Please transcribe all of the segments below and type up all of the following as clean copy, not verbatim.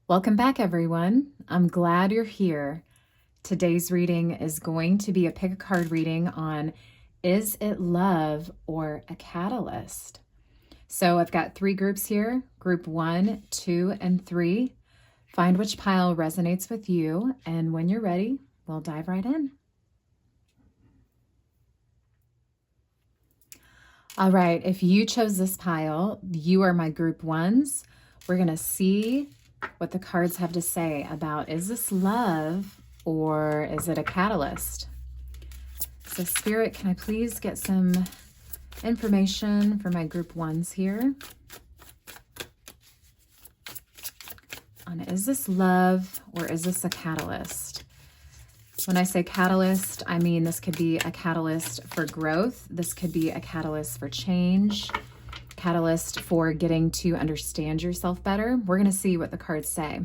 Welcome back, everyone. I'm glad you're here. Today's reading is going to be a pick a card reading on is it love or a catalyst? So I've got three groups here, group 1, 2, and 3. Find which pile resonates with you, and when you're ready, we'll dive right in. All right, if you chose this pile, you are my group 1s. We're going to see what the cards have to say about is this love or is it a catalyst? So Spirit, can I please get some information for my group 1s here? On is this love or is this a catalyst? When I say catalyst, I mean this could be a catalyst for growth. This could be a catalyst for change, catalyst for getting to understand yourself better. We're going to see what the cards say.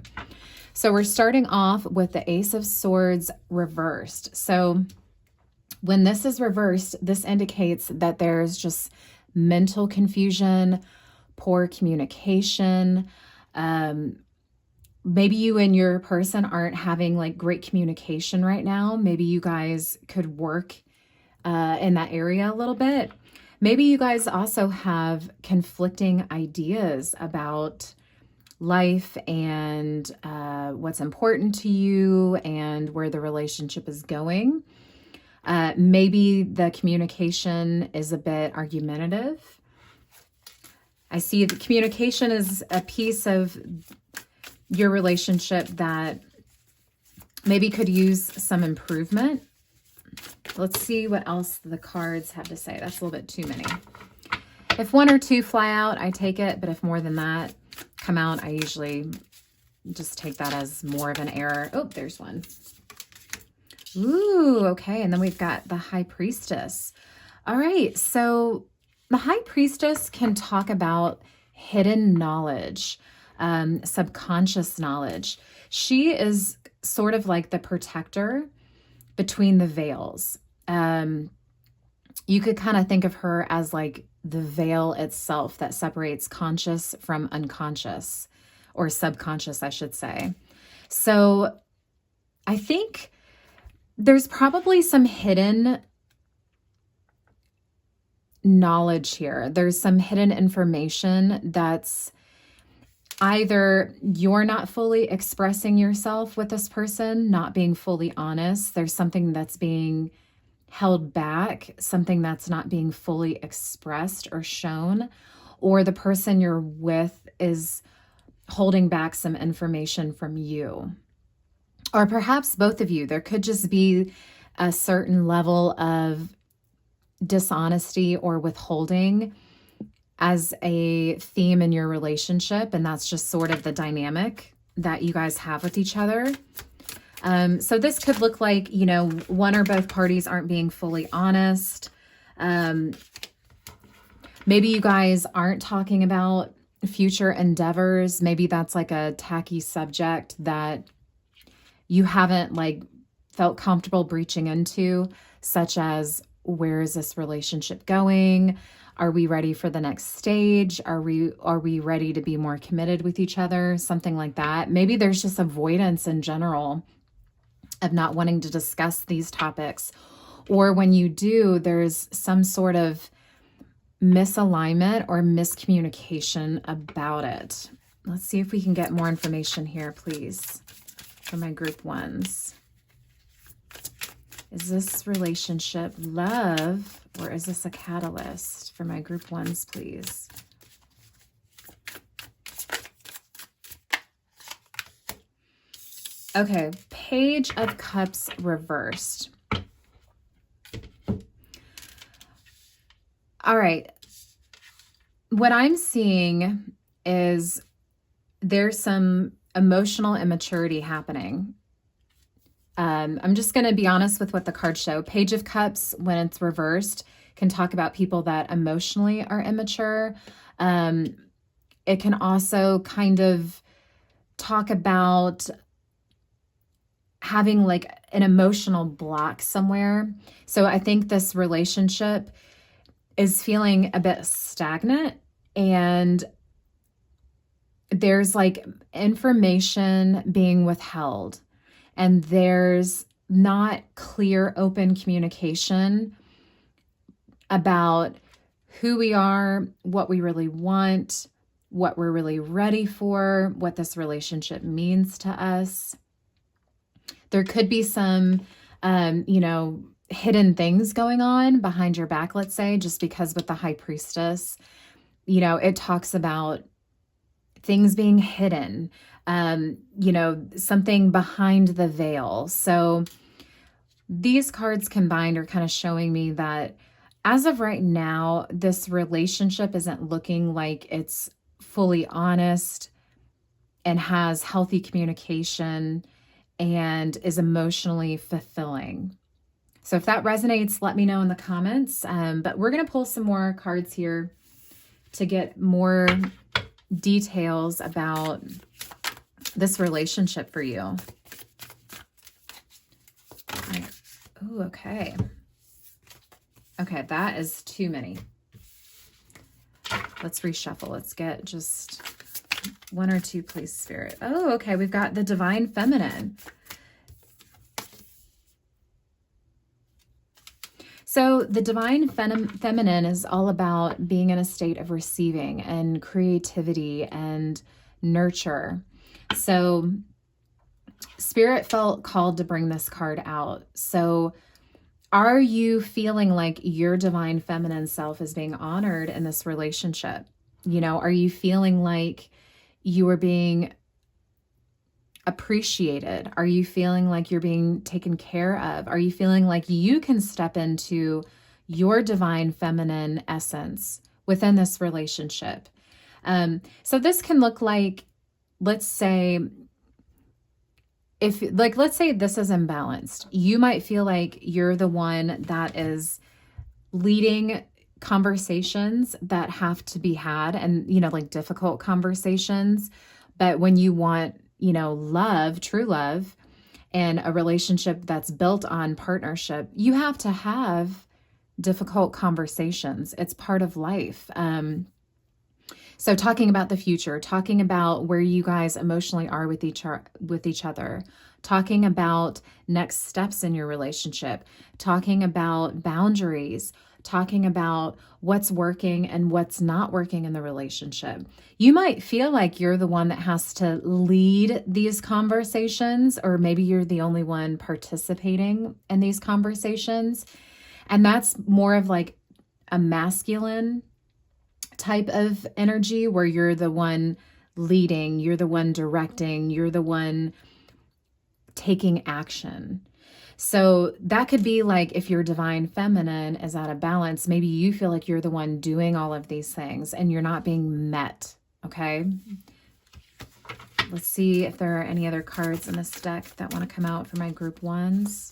So we're starting off with the Ace of Swords reversed. So when this is reversed, this indicates that there's just mental confusion, poor communication. Maybe you and your person aren't having like great communication right now. Maybe you guys could work in that area a little bit. Maybe you guys also have conflicting ideas about life and what's important to you and where the relationship is going. Maybe the communication is a bit argumentative. I see the communication is a piece of your relationship that maybe could use some improvement. Let's see what else the cards have to say. That's a little bit too many. If 1 or 2 fly out, I take it. But if more than that come out, I usually just take that as more of an error. Oh, there's one. Ooh, okay. And then we've got the High Priestess. All right. So the High Priestess can talk about hidden knowledge, subconscious knowledge. She is sort of like the protector between the veils. You could kind of think of her as like the veil itself that separates conscious from unconscious, or subconscious, I should say. So I think there's probably some hidden knowledge here. There's some hidden information that's either you're not fully expressing yourself with this person, not being fully honest. There's something that's being held back, something that's not being fully expressed or shown, or the person you're with is holding back some information from you. Or perhaps both of you. There could just be a certain level of dishonesty or withholding as a theme in your relationship, and that's just sort of the dynamic that you guys have with each other. So this could look like, you know, one or both parties aren't being fully honest. Maybe you guys aren't talking about future endeavors. Maybe that's like a tacky subject that you haven't like felt comfortable breaching into, such as where is this relationship going? Are we ready for the next stage? Are we ready to be more committed with each other? Something like that. Maybe there's just avoidance in general of not wanting to discuss these topics. Or when you do, there's some sort of misalignment or miscommunication about it. Let's see if we can get more information here, please, for my group 1s. Is this relationship love or is this a catalyst? For my group 1s, please. Okay, Page of Cups reversed. All right. What I'm seeing is there's some emotional immaturity happening. I'm just going to be honest with what the cards show. Page of Cups, when it's reversed, can talk about people that emotionally are immature. It can also kind of talk about having like an emotional block somewhere. So I think this relationship is feeling a bit stagnant, and there's like information being withheld, and there's not clear, open communication about who we are, what we really want, what we're really ready for, what this relationship means to us. There could be some, hidden things going on behind your back, let's say, just because with the High Priestess, it talks about things being hidden, something behind the veil. So these cards combined are kind of showing me that as of right now, this relationship isn't looking like it's fully honest and has healthy communication and is emotionally fulfilling. So if that resonates, let me know in the comments. But we're going to pull some more cards here to get more details about this relationship for you. Oh, okay. Okay, that is too many. Let's reshuffle. Let's get just one or two, please, Spirit. Oh, okay. We've got the Divine Feminine. So the Divine Feminine is all about being in a state of receiving and creativity and nurture. So Spirit felt called to bring this card out. So are you feeling like your Divine Feminine self is being honored in this relationship? Are you feeling like you are being appreciated? Are you feeling like you're being taken care of? Are you feeling like you can step into your Divine Feminine essence within this relationship? So this can look like, let's say this is imbalanced. You might feel like you're the one that is leading conversations that have to be had, and, like difficult conversations. But when you want, love, true love, and a relationship that's built on partnership, you have to have difficult conversations. It's part of life. So talking about the future, talking about where you guys emotionally are with each other, talking about next steps in your relationship, talking about boundaries, talking about what's working and what's not working in the relationship. You might feel like you're the one that has to lead these conversations, or maybe you're the only one participating in these conversations. And that's more of like a masculine type of energy, where you're the one leading, you're the one directing, you're the one taking action. So that could be like, if your Divine Feminine is out of balance, maybe you feel like you're the one doing all of these things and you're not being met. Okay. Let's see if there are any other cards in this deck that want to come out for my group ones.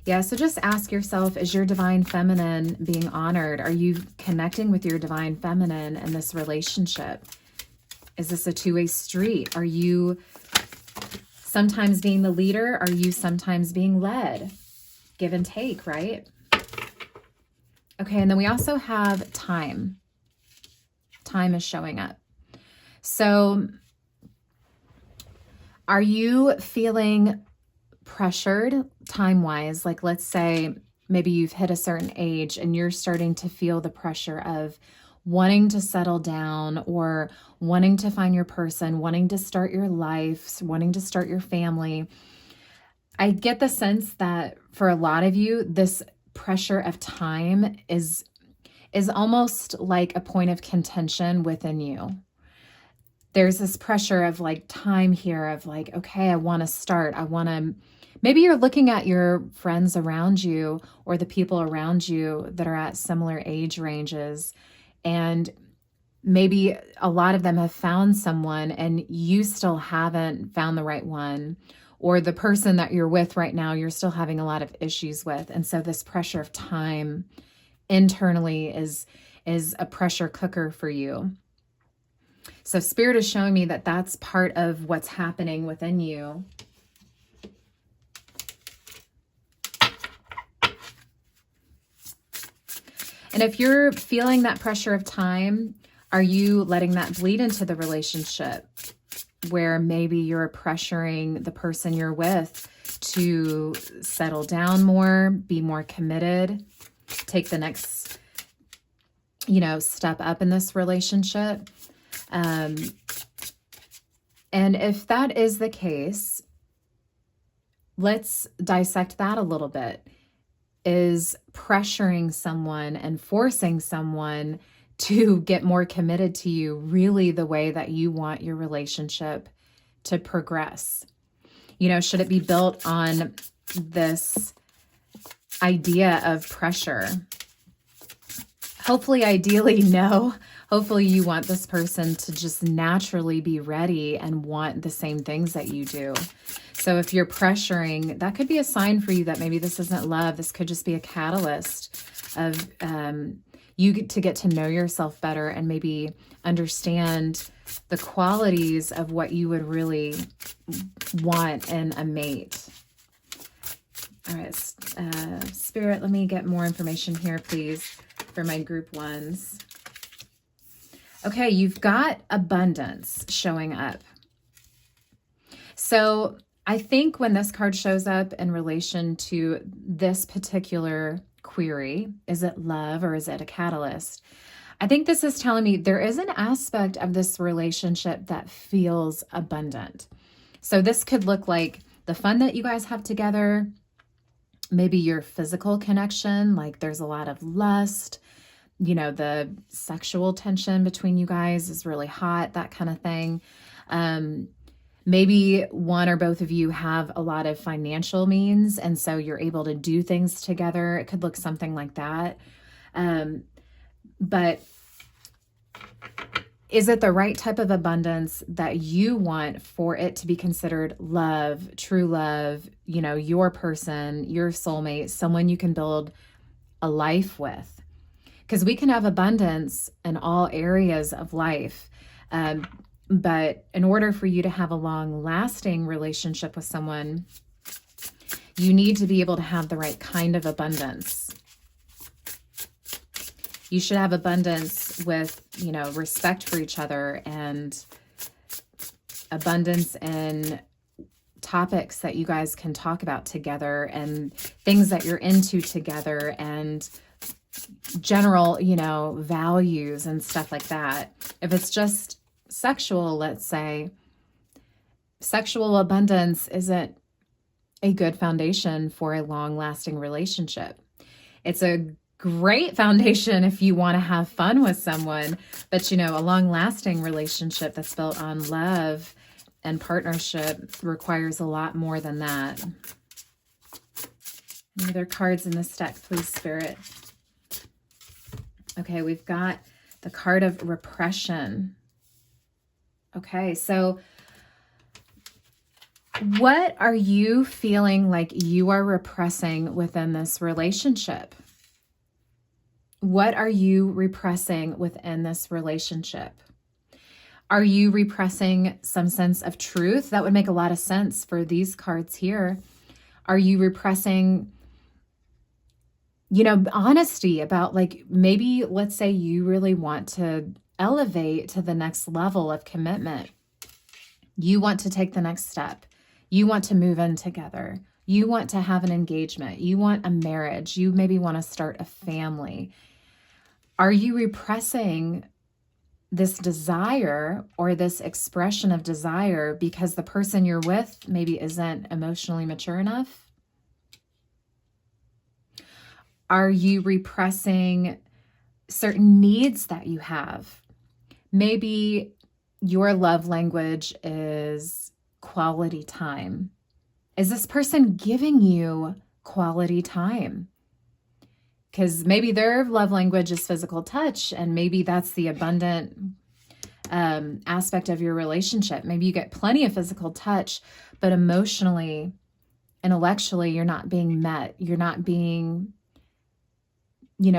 Yeah, so just ask yourself, is your Divine Feminine being honored? Are you connecting with your Divine Feminine in this relationship? Is this a two-way street? Are you sometimes being the leader? Are you sometimes being led? Give and take, right? Okay, and then we also have time. Time is showing up. So are you feeling pressured time-wise? Like, let's say maybe you've hit a certain age and you're starting to feel the pressure of wanting to settle down, or wanting to find your person, wanting to start your life, wanting to start your family. I get the sense that for a lot of you, this pressure of time is almost like a point of contention within you. There's this pressure of like time here of like, okay, I want to start. Maybe you're looking at your friends around you or the people around you that are at similar age ranges, and maybe a lot of them have found someone and you still haven't found the right one, or the person that you're with right now, you're still having a lot of issues with. And so this pressure of time internally is a pressure cooker for you. So Spirit is showing me that that's part of what's happening within you. And if you're feeling that pressure of time, are you letting that bleed into the relationship where maybe you're pressuring the person you're with to settle down more, be more committed, take the next, step up in this relationship? And if that is the case, let's dissect that a little bit. Is pressuring someone and forcing someone to get more committed to you really the way that you want your relationship to progress? Should it be built on this idea of pressure? Hopefully, ideally, no. Hopefully you want this person to just naturally be ready and want the same things that you do. So if you're pressuring, that could be a sign for you that maybe this isn't love. This could just be a catalyst of you to get to know yourself better and maybe understand the qualities of what you would really want in a mate. All right, Spirit, let me get more information here, please, for my group ones. Okay, you've got abundance showing up. So I think when this card shows up in relation to this particular query, is it love or is it a catalyst? I think this is telling me there is an aspect of this relationship that feels abundant. So this could look like the fun that you guys have together, maybe your physical connection, like there's a lot of lust, the sexual tension between you guys is really hot, that kind of thing. Maybe one or both of you have a lot of financial means, and so you're able to do things together. It could look something like that. But is it the right type of abundance that you want for it to be considered love, true love, your person, your soulmate, someone you can build a life with? Because we can have abundance in all areas of life. But in order for you to have a long-lasting relationship with someone, you need to be able to have the right kind of abundance. You should have abundance with, respect for each other and abundance in topics that you guys can talk about together and things that you're into together and general, values and stuff like that. If it's just sexual, let's say, sexual abundance isn't a good foundation for a long-lasting relationship. It's a great foundation if you want to have fun with someone, but a long-lasting relationship that's built on love and partnership requires a lot more than that. Any other cards in this deck, please, Spirit? Okay, we've got the card of repression. Okay, so what are you feeling like you are repressing within this relationship? What are you repressing within this relationship? Are you repressing some sense of truth? That would make a lot of sense for these cards here. Are you repressing, honesty about, like, maybe let's say you really want to elevate to the next level of commitment. You want to take the next step. You want to move in together. You want to have an engagement. You want a marriage. You maybe want to start a family. Are you repressing this desire or this expression of desire because the person you're with maybe isn't emotionally mature enough? Are you repressing certain needs that you have? Maybe your love language is quality time. Is this person giving you quality time? Because maybe their love language is physical touch, and maybe that's the abundant aspect of your relationship. Maybe you get plenty of physical touch, but emotionally, intellectually, you're not being met. You're not being,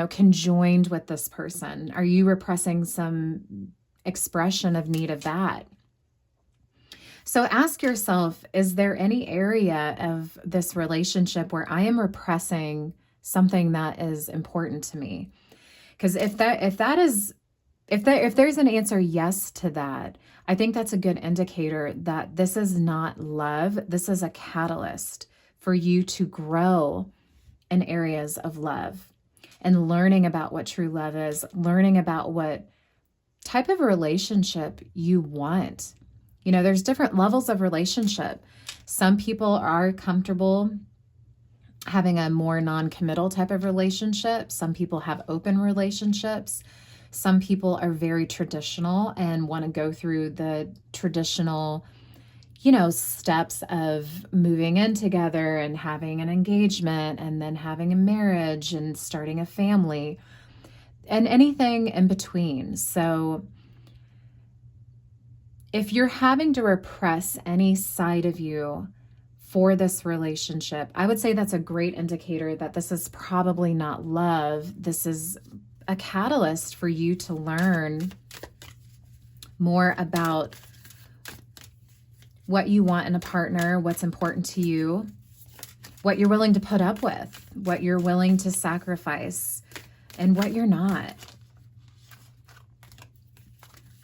conjoined with this person. Are you repressing some expression of need of that? So ask yourself, is there any area of this relationship where I am repressing something that is important to me? Because if there's an answer yes to that, I think that's a good indicator that this is not love. This is a catalyst for you to grow in areas of love and learning about what true love is, learning about what type of relationship you want. You know, there's different levels of relationship. Some people are comfortable having a more non-committal type of relationship. Some people have open relationships. Some people are very traditional and want to go through the traditional, you know, steps of moving in together and having an engagement and then having a marriage and starting a family and anything in between. So if you're having to repress any side of you for this relationship, I would say that's a great indicator that this is probably not love. This is a catalyst for you to learn more about what you want in a partner, what's important to you, what you're willing to put up with, what you're willing to sacrifice, and what you're not.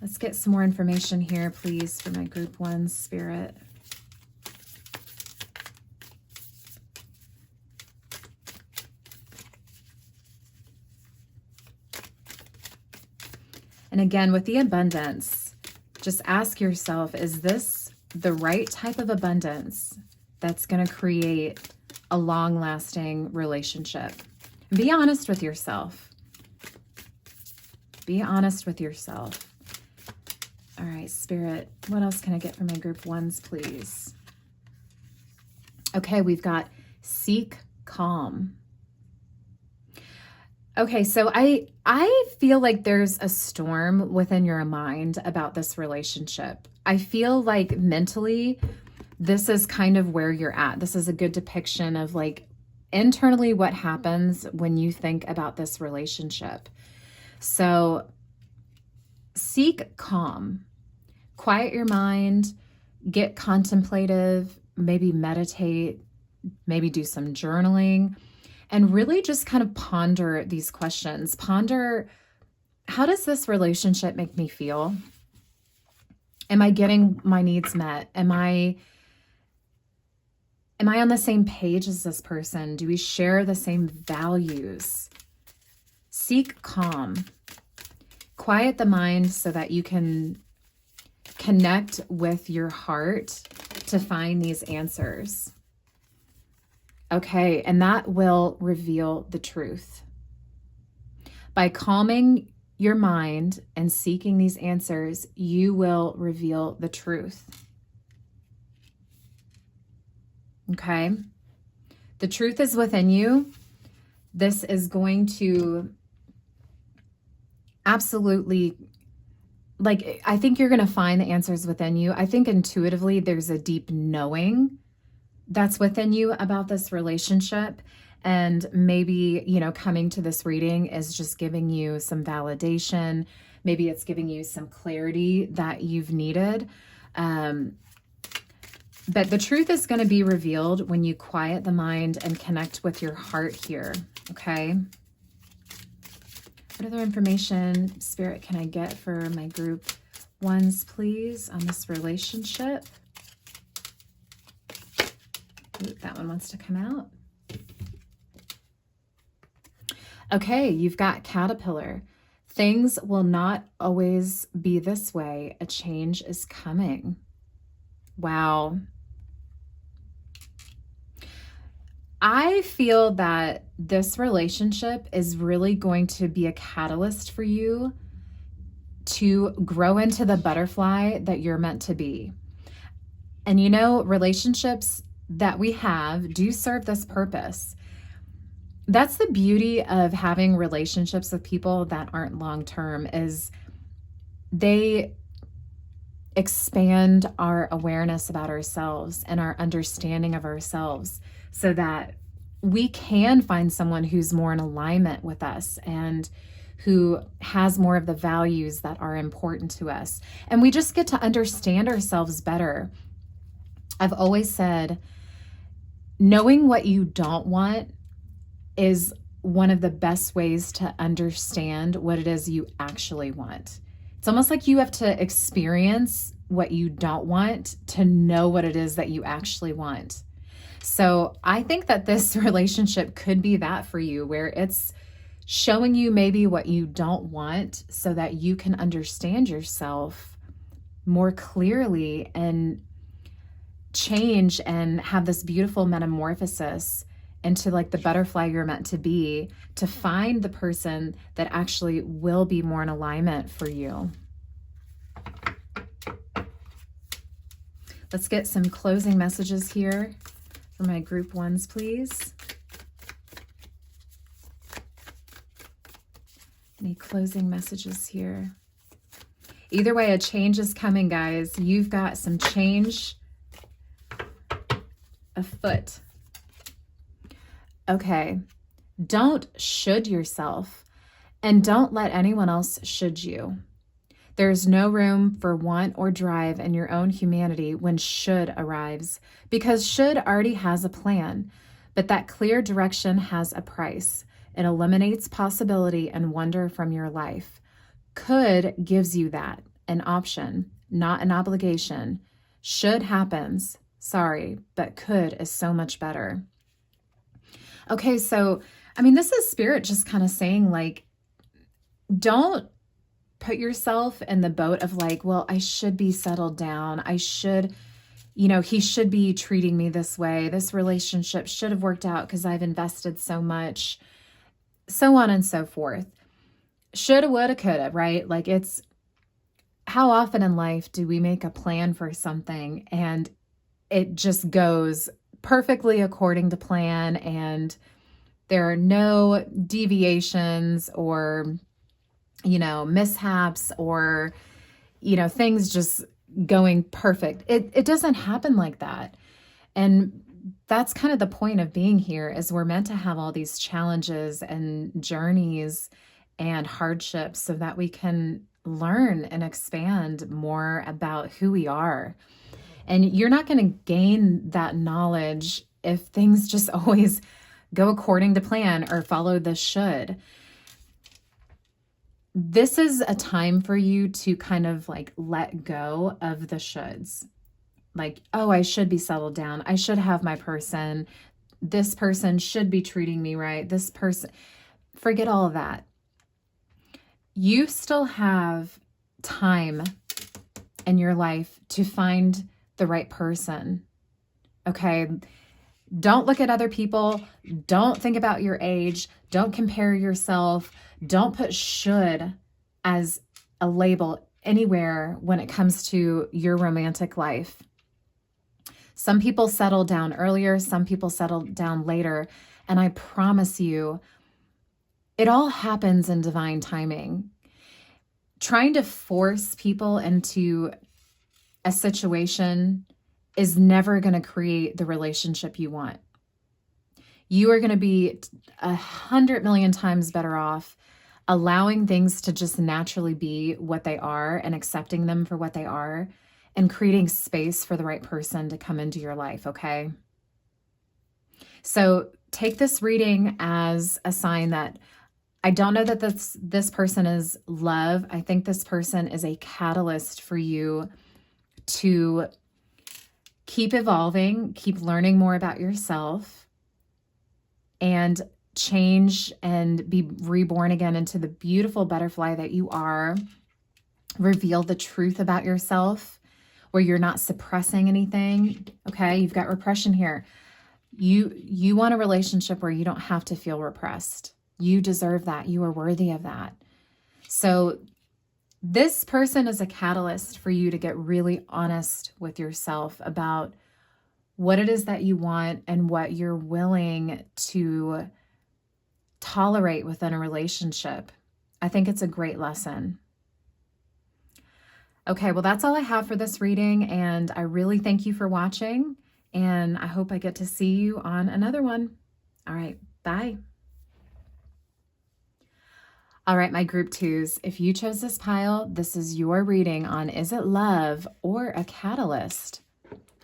Let's get some more information here, please, for my group 1 spirit. And again, with the abundance, just ask yourself, is this the right type of abundance that's going to create a long-lasting relationship? Be honest with yourself. Be honest with yourself. All right, Spirit, what else can I get from my group 1s, please? Okay, we've got seek calm. Okay, so I feel like there's a storm within your mind about this relationship. I feel like mentally, this is kind of where you're at. This is a good depiction of like internally what happens when you think about this relationship. So seek calm, quiet your mind, get contemplative, maybe meditate, maybe do some journaling. And really just kind of ponder these questions. Ponder, how does this relationship make me feel? Am I getting my needs met? Am I on the same page as this person? Do we share the same values? Seek calm. Quiet the mind so that you can connect with your heart to find these answers. Okay, and that will reveal the truth. By calming your mind and seeking these answers, you will reveal the truth. Okay? The truth is within you. This is going to absolutely, like, I think you're going to find the answers within you. I think intuitively there's a deep knowing that's within you about this relationship. And maybe, you know, coming to this reading is just giving you some validation. Maybe it's giving you some clarity that you've needed. But the truth is going to be revealed when you quiet the mind and connect with your heart here. Okay. What other information, Spirit, can I get for my group 1s, please, on this relationship? Ooh, that one wants to come out. Okay, you've got Caterpillar. Things will not always be this way. A change is coming. Wow. I feel that this relationship is really going to be a catalyst for you to grow into the butterfly that you're meant to be. And you know, relationships that we have do serve this purpose. That's the beauty of having relationships with people that aren't long-term, is they expand our awareness about ourselves and our understanding of ourselves so that we can find someone who's more in alignment with us and who has more of the values that are important to us. And we just get to understand ourselves better. I've always said, knowing what you don't want is one of the best ways to understand what it is you actually want. It's almost like you have to experience what you don't want to know what it is that you actually want. So I think that this relationship could be that for you, where it's showing you maybe what you don't want so that you can understand yourself more clearly and change and have this beautiful metamorphosis into like the butterfly you're meant to be, to find the person that actually will be more in alignment for you. Let's get some closing messages here for my group ones, please. Any closing messages here? Either way, a change is coming, guys. You've got some change afoot. Okay, don't should yourself, and don't let anyone else should you. There's no room for want or drive in your own humanity when should arrives, because should already has a plan, but that clear direction has a price. It eliminates possibility and wonder from your life. Could gives you that, an option, not an obligation. Should happens, sorry, but could is so much better. Okay, so, I mean, this is Spirit just kind of saying, like, don't put yourself in the boat of like, well, I should be settled down. I should, he should be treating me this way. This relationship should have worked out because I've invested so much, so on and so forth. Shoulda, woulda, coulda, right? Like, it's how often in life do we make a plan for something and it just goes perfectly according to plan, and there are no deviations or, mishaps or, things just going perfect. It doesn't happen like that. And that's kind of the point of being here, is we're meant to have all these challenges and journeys and hardships so that we can learn and expand more about who we are. And you're not going to gain that knowledge if things just always go according to plan or follow the should. This is a time for you to kind of like let go of the shoulds. Like, oh, I should be settled down. I should have my person. This person should be treating me right. This person, forget all of that. You still have time in your life to find the right person. Okay. Don't look at other people. Don't think about your age. Don't compare yourself. Don't put should as a label anywhere when it comes to your romantic life. Some people settle down earlier. Some people settle down later. And I promise you, it all happens in divine timing. Trying to force people into a situation is never going to create the relationship you want. You are going to be 100 million times better off allowing things to just naturally be what they are and accepting them for what they are and creating space for the right person to come into your life, okay? So take this reading as a sign that I don't know that this person is love. I think this person is a catalyst for you to keep evolving, keep learning more about yourself, and change and be reborn again into the beautiful butterfly that you are. Reveal the truth about yourself where you're not suppressing anything. Okay, you've got repression here. You want a relationship where you don't have to feel repressed. You deserve that. You are worthy of that. So this person is a catalyst for you to get really honest with yourself about what it is that you want and what you're willing to tolerate within a relationship. I think it's a great lesson. Okay, well, that's all I have for this reading, and I really thank you for watching, and I hope I get to see you on another one. All right, bye. All right, my group twos, if you chose this pile, this is your reading on is it love or a catalyst?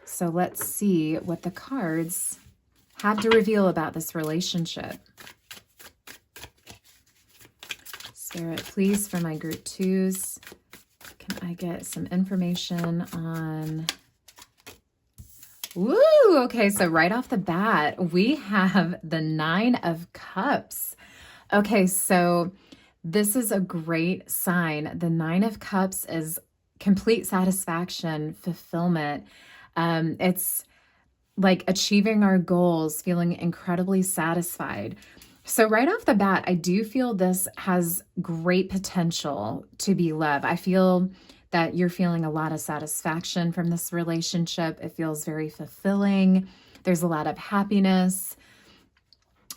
So let's see what the cards have to reveal about this relationship. Spirit, please, for my group twos, can I get some information on... Woo! Okay, so right off the bat, we have the Nine of Cups. Okay, so this is a great sign. The Nine of Cups is complete satisfaction, fulfillment. It's like achieving our goals, feeling incredibly satisfied. So right off the bat, I do feel this has great potential to be love. I feel that you're feeling a lot of satisfaction from this relationship. It feels very fulfilling. There's a lot of happiness.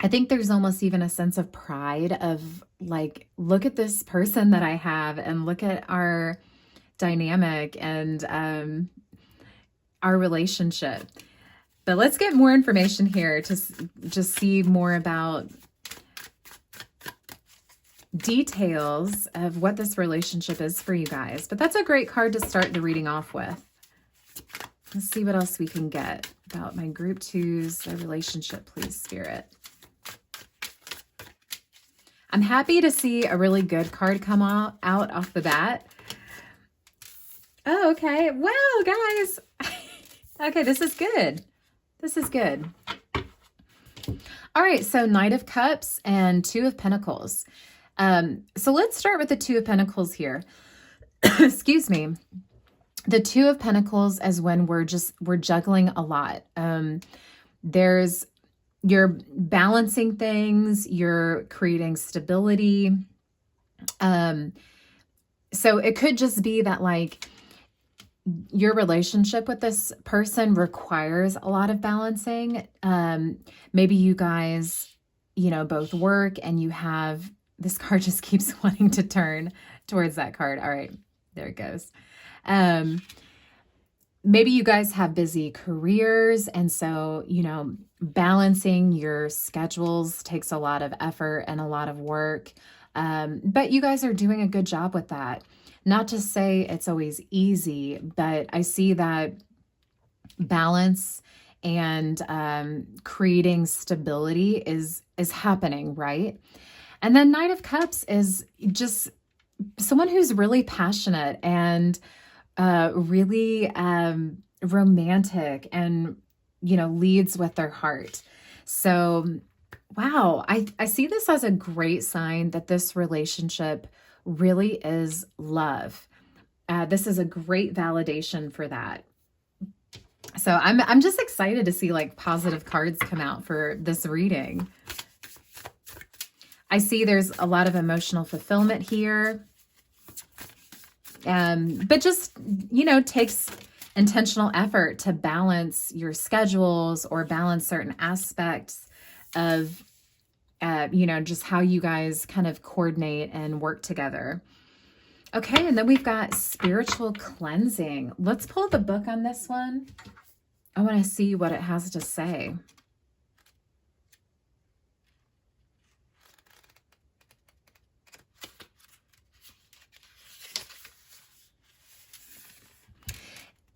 I think there's almost even a sense of pride of like, look at this person that I have and look at our dynamic and our relationship. But let's get more information here to just see more about details of what this relationship is for you guys. But that's a great card to start the reading off with. Let's see what else we can get about my group twos, the relationship, please, Spirit. I'm happy to see a really good card come out off the bat. Oh, okay. Wow, guys. Okay, this is good. This is good. All right, so Knight of Cups and Two of Pentacles. So let's start with the Two of Pentacles here. Excuse me. The Two of Pentacles is when we're juggling a lot. You're balancing things, you're creating stability. So it could just be that like your relationship with this person requires a lot of balancing. Maybe you guys, both work and you have, this card just keeps wanting to turn towards that card. All right, there it goes. Maybe you guys have busy careers. And so, balancing your schedules takes a lot of effort and a lot of work. But you guys are doing a good job with that. Not to say it's always easy, but I see that balance and creating stability is happening, right? And then Knight of Cups is just someone who's really passionate and really romantic and, leads with their heart. So, wow, I see this as a great sign that this relationship really is love. This is a great validation for that. So I'm just excited to see like positive cards come out for this reading. I see there's a lot of emotional fulfillment here. But just, takes intentional effort to balance your schedules or balance certain aspects of, just how you guys kind of coordinate and work together. Okay, and then we've got spiritual cleansing. Let's pull the book on this one. I want to see what it has to say.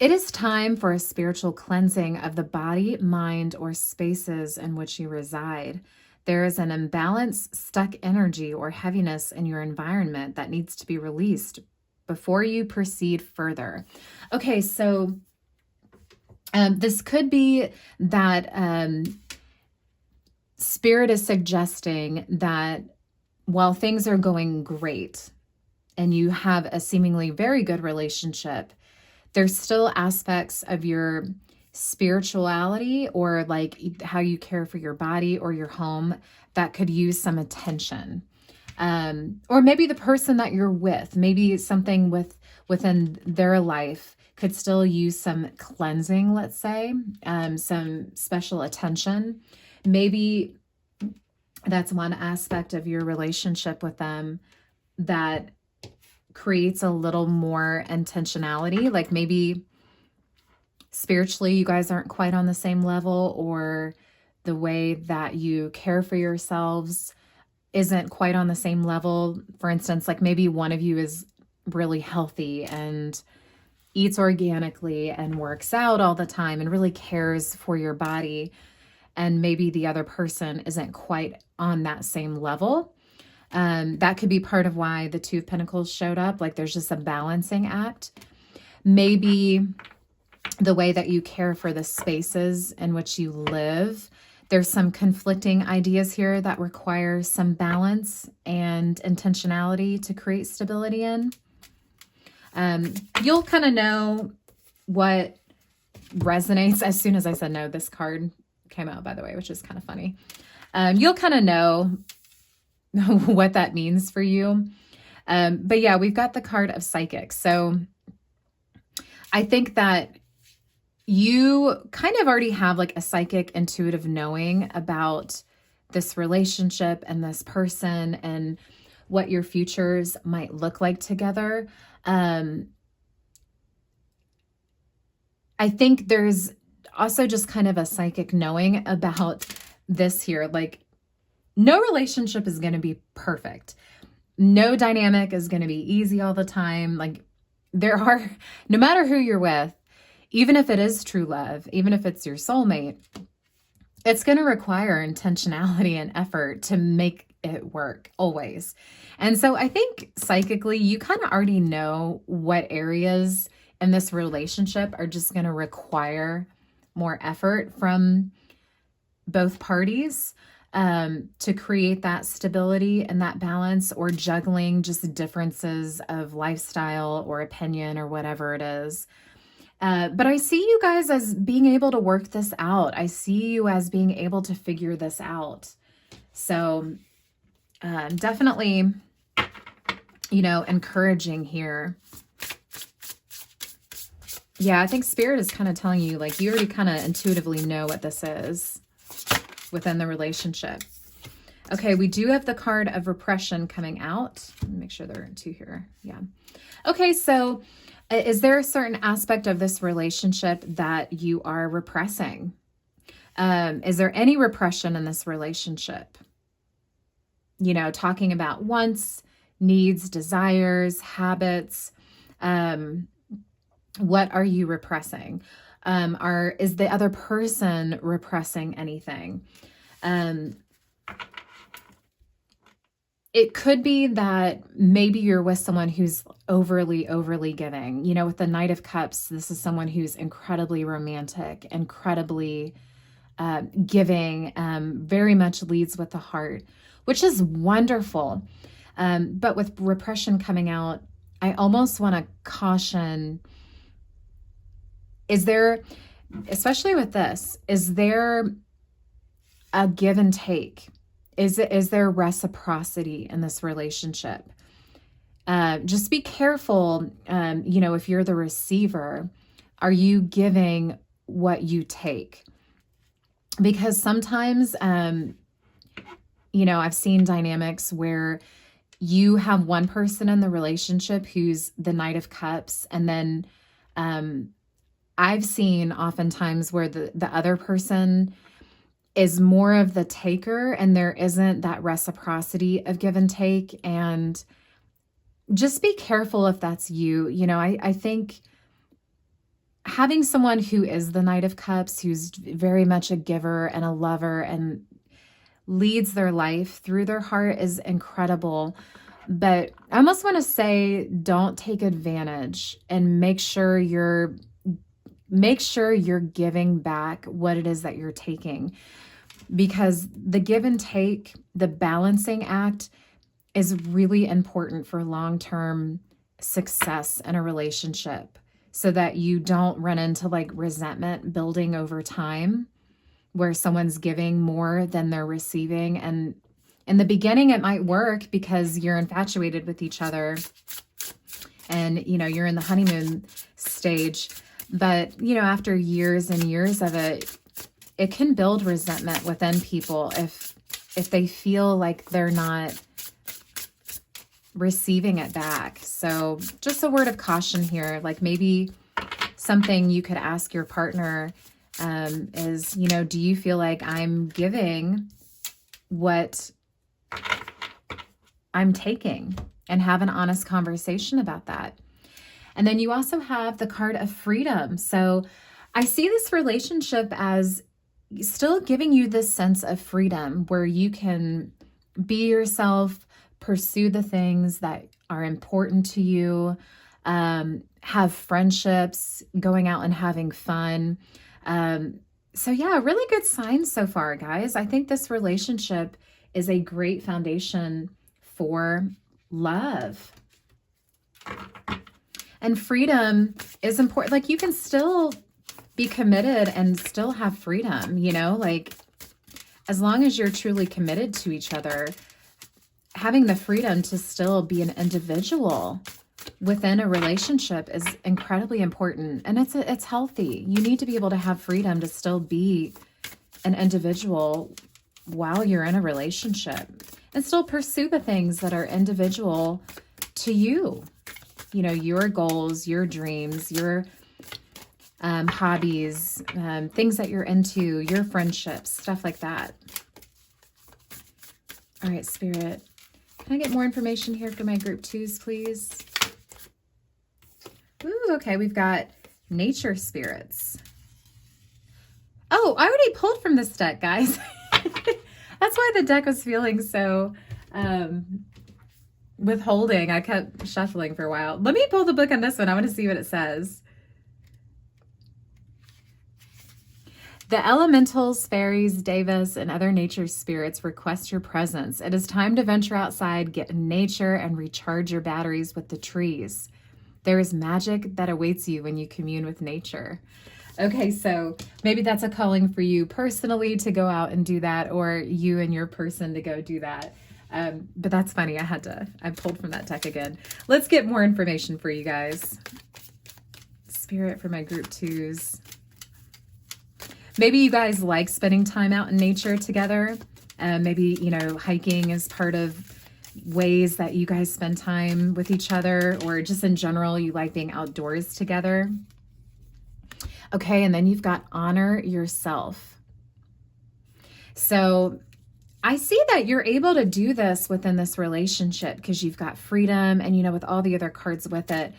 It is time for a spiritual cleansing of the body, mind, or spaces in which you reside. There is an imbalance, stuck energy, or heaviness in your environment that needs to be released before you proceed further. Okay, so this could be that Spirit is suggesting that while things are going great and you have a seemingly very good relationship, there's still aspects of your spirituality or like how you care for your body or your home that could use some attention. Or maybe the person that you're with, maybe something within their life could still use some cleansing, let's say, some special attention. Maybe that's one aspect of your relationship with them that creates a little more intentionality. Like maybe spiritually you guys aren't quite on the same level, or the way that you care for yourselves isn't quite on the same level. For instance, like maybe one of you is really healthy and eats organically and works out all the time and really cares for your body, and maybe the other person isn't quite on that same level. That could be part of why the Two of Pentacles showed up. Like there's just a balancing act. Maybe the way that you care for the spaces in which you live. There's some conflicting ideas here that require some balance and intentionality to create stability in. You'll kind of know what resonates. As soon as I said no, this card came out, by the way, which is kind of funny. You'll kind of know what that means for you. But yeah, we've got the card of Psychic. So I think that you kind of already have like a psychic intuitive knowing about this relationship and this person and what your futures might look like together. I think there's also just kind of a psychic knowing about this here. Like no relationship is going to be perfect. No dynamic is going to be easy all the time. Like there are, no matter who you're with, even if it is true love, even if it's your soulmate, it's going to require intentionality and effort to make it work always. And so I think psychically, you kind of already know what areas in this relationship are just going to require more effort from both parties to create that stability and that balance, or juggling just differences of lifestyle or opinion or whatever it is. But I see you guys as being able to work this out. I see you as being able to figure this out. So definitely, you know, encouraging here. Yeah, I think Spirit is kind of telling you, like, you already kind of intuitively know what this is within the relationship. Okay, we do have the card of repression coming out. Let me make sure there are two here. Yeah. Okay, so is there a certain aspect of this relationship that you are repressing? Is there any repression in this relationship? You know, talking about wants, needs, desires, habits. What are you repressing? Is the other person repressing anything? It could be that maybe you're with someone who's overly giving. You know, with the Knight of Cups, this is someone who's incredibly romantic, incredibly giving, very much leads with the heart, which is wonderful. But with repression coming out, I almost want to caution, is there, especially with this, is there a give and take? Is there reciprocity in this relationship? Just be careful, you know, if you're the receiver, are you giving what you take? Because sometimes, you know, I've seen dynamics where you have one person in the relationship who's the Knight of Cups, and then I've seen oftentimes where the other person is more of the taker, and there isn't that reciprocity of give and take. And just be careful if that's you. You know, I think having someone who is the Knight of Cups, who's very much a giver and a lover and leads their life through their heart, is incredible. But I almost want to say, don't take advantage, and make sure you're giving back what it is that you're taking. Because the give and take, the balancing act, is really important for long-term success in a relationship, so that you don't run into like resentment building over time where someone's giving more than they're receiving. And in the beginning, it might work because you're infatuated with each other and, you know, you're in the honeymoon stage. But, you know, after years and years of it, it can build resentment within people if they feel like they're not receiving it back. So just a word of caution here. Like maybe something you could ask your partner is, you know, do you feel like I'm giving what I'm taking? And have an honest conversation about that. And then you also have the card of freedom. So I see this relationship as still giving you this sense of freedom where you can be yourself, pursue the things that are important to you, have friendships, going out and having fun. So yeah, really good signs so far, guys. I think this relationship is a great foundation for love. And freedom is important. Like, you can still be committed and still have freedom, you know, like, as long as you're truly committed to each other, having the freedom to still be an individual within a relationship is incredibly important. And it's healthy. You need to be able to have freedom to still be an individual while you're in a relationship, and still pursue the things that are individual to you. You know, your goals, your dreams, your hobbies, things that you're into, your friendships, stuff like that. All right, Spirit, can I get more information here for my group 2s, please? Ooh, okay, we've got nature spirits. Oh, I already pulled from this deck, guys. That's why the deck was feeling so withholding. I kept shuffling for a while. Let me pull the book on this one. I want to see what it says. The elementals, fairies, devas, and other nature spirits request your presence. It is time to venture outside, get in nature, and recharge your batteries with the trees. There is magic that awaits you when you commune with nature. Okay, so maybe that's a calling for you personally to go out and do that, or you and your person to go do that. But that's funny. I pulled from that deck again. Let's get more information for you guys. Spirit for my group 2s. Maybe you guys like spending time out in nature together. Maybe, you know, hiking is part of ways that you guys spend time with each other, or just in general, you like being outdoors together. Okay, and then you've got honor yourself. So I see that you're able to do this within this relationship because you've got freedom, and, you know, with all the other cards with it,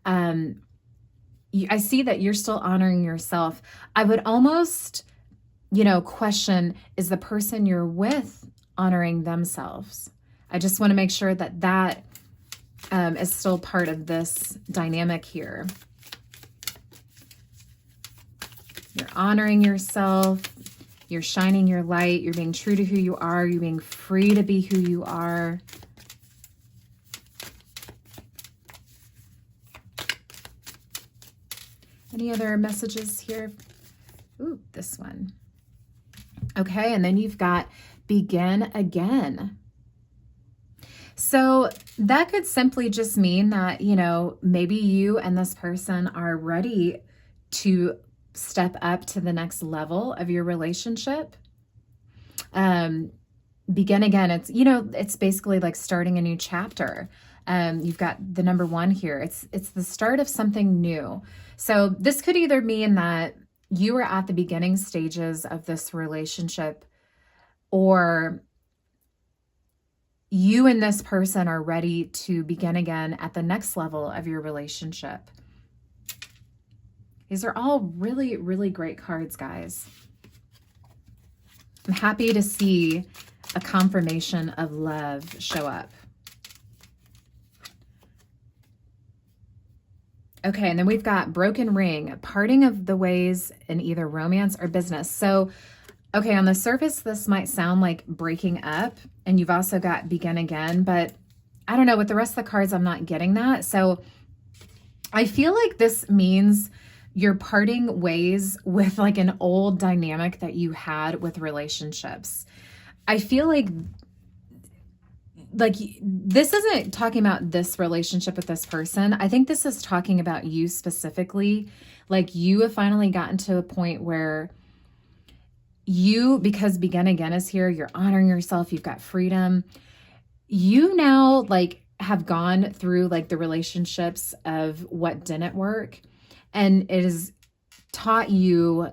I see that you're still honoring yourself. I would almost, you know, question, is the person you're with honoring themselves? I just want to make sure that that is still part of this dynamic here. You're honoring yourself. You're shining your light. You're being true to who you are. You're being free to be who you are. Any other messages here? Ooh, this one. Okay, and then you've got begin again. So that could simply just mean that, you know, maybe you and this person are ready to step up to the next level of your relationship. Begin again. It's, you know, it's basically like starting a new chapter. You've got the number 1 here. It's the start of something new. So this could either mean that you are at the beginning stages of this relationship, or you and this person are ready to begin again at the next level of your relationship. These are all really, really great cards, guys. I'm happy to see a confirmation of love show up. Okay, and then we've got broken ring, parting of the ways in either romance or business. So, okay, on the surface, this might sound like breaking up, and you've also got begin again, but I don't know, with the rest of the cards, I'm not getting that. So I feel like this means you're parting ways with like an old dynamic that you had with relationships. I feel like this isn't talking about this relationship with this person. I think this is talking about you specifically. Like, you have finally gotten to a point where you, because begin again is here, you're honoring yourself, you've got freedom. You now like have gone through like the relationships of what didn't work, and it has taught you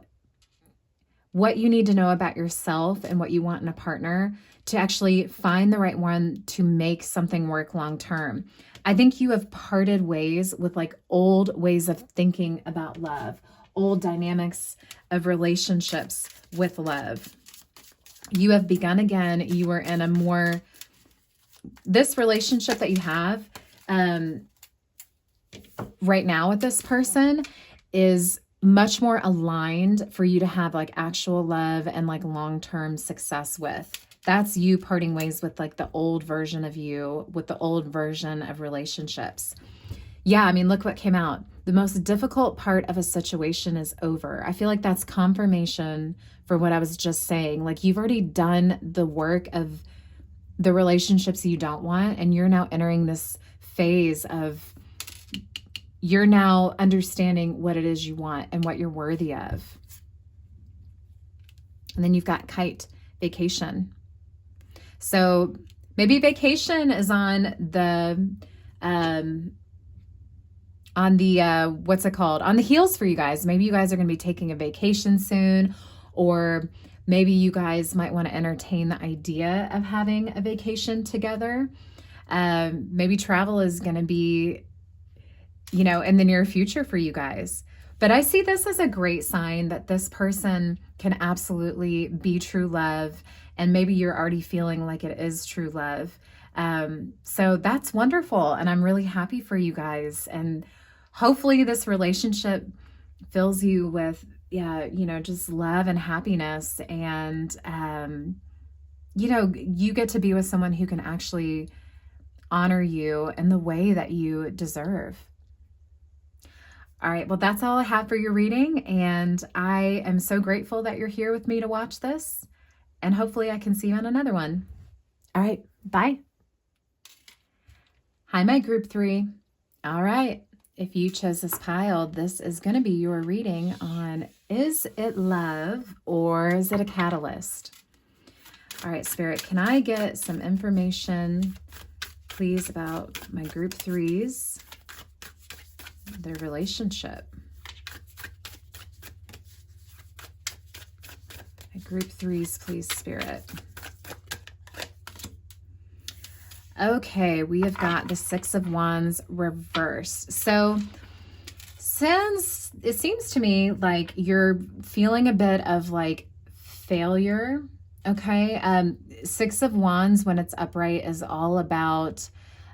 what you need to know about yourself and what you want in a partner to actually find the right one to make something work long term. I think you have parted ways with like old ways of thinking about love, old dynamics of relationships with love. You have begun again. You are in a more this relationship that you have right now with this person is much more aligned for you to have like actual love and like long-term success with. That's you parting ways with like the old version of you, with the old version of relationships. Yeah, I mean, look what came out. The most difficult part of a situation is over. I feel like that's confirmation for what I was just saying. Like you've already done the work of the relationships you don't want, and you're now entering this phase of you're now understanding what it is you want and what you're worthy of. And then you've got kite, vacation. So maybe vacation is on the what's it called? On the heels for you guys. Maybe you guys are going to be taking a vacation soon, or maybe you guys might want to entertain the idea of having a vacation together. Maybe travel is going to be, you know, in the near future for you guys. But I see this as a great sign that this person can absolutely be true love. And maybe you're already feeling like it is true love. So that's wonderful. And I'm really happy for you guys. And hopefully this relationship fills you with, yeah, you know, just love and happiness. And, you know, you get to be with someone who can actually honor you in the way that you deserve. All right, well, that's all I have for your reading, and I am so grateful that you're here with me to watch this, and hopefully I can see you on another one. All right, bye. Hi, my group 3. All right, if you chose this pile, this is going to be your reading on, is it love or is it a catalyst? All right, Spirit, can I get some information, please, about my group 3s? Their relationship. Group 3s, please, Spirit. Okay, we have got the 6 of Wands reversed. So since it seems to me like you're feeling a bit of like failure, okay? 6 of Wands, when it's upright, is all about,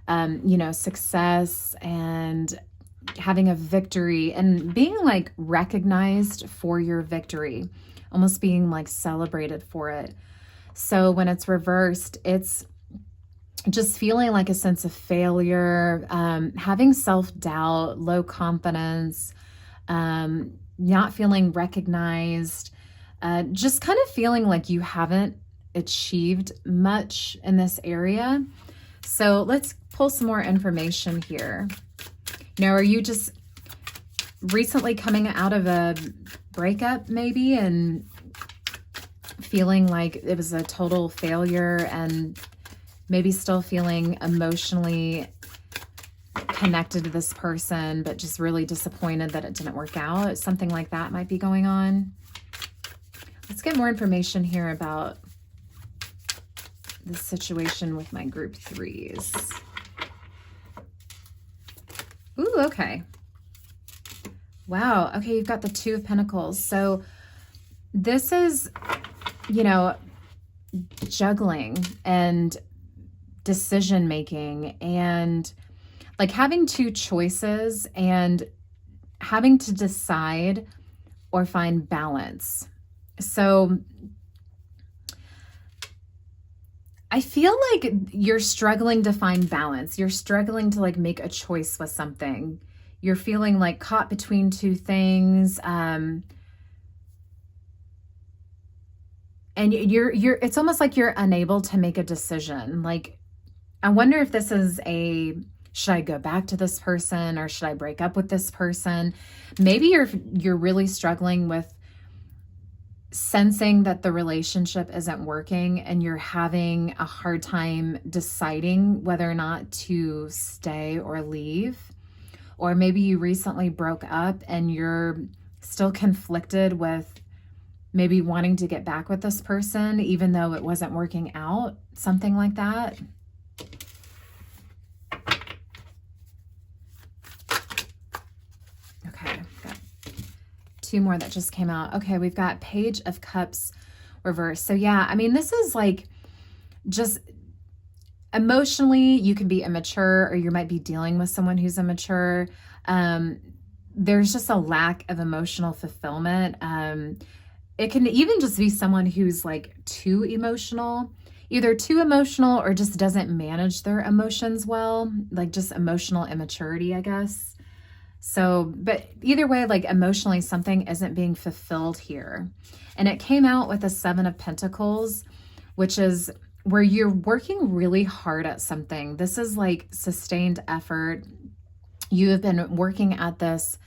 you know, success and having a victory and being like recognized for your victory, almost being like celebrated for it. So when it's reversed, it's just feeling like a sense of failure, having self-doubt, low confidence, not feeling recognized, just kind of feeling like you haven't achieved much in this area. So let's pull some more information here. Now, are you just recently coming out of a breakup maybe and feeling like it was a total failure and maybe still feeling emotionally connected to this person, but just really disappointed that it didn't work out? Something like that might be going on. Let's get more information here about the situation with my group 3s. Ooh, okay. Wow. Okay, you've got the 2 of Pentacles. So this is, you know, juggling and decision making and like having 2 choices and having to decide or find balance. So I feel like you're struggling to find balance. You're struggling to like make a choice with something. You're feeling like caught between 2 things. And it's almost like you're unable to make a decision. Like, I wonder if this is should I go back to this person or should I break up with this person? Maybe you're really struggling with sensing that the relationship isn't working and you're having a hard time deciding whether or not to stay or leave. Or maybe you recently broke up and you're still conflicted with maybe wanting to get back with this person even though it wasn't working out, something like that. Okay, got 2 more that just came out. Okay, we've got Page of Cups reversed. So yeah, I mean, this is like just Emotionally, you can be immature, or you might be dealing with someone who's immature. There's just a lack of emotional fulfillment. It can even just be someone who's like too emotional, either too emotional or just doesn't manage their emotions well, like just emotional immaturity, I guess. So, but either way, like emotionally, something isn't being fulfilled here. And it came out with the Seven of Pentacles, which is where you're working really hard at something. This is like sustained effort. You have been working at this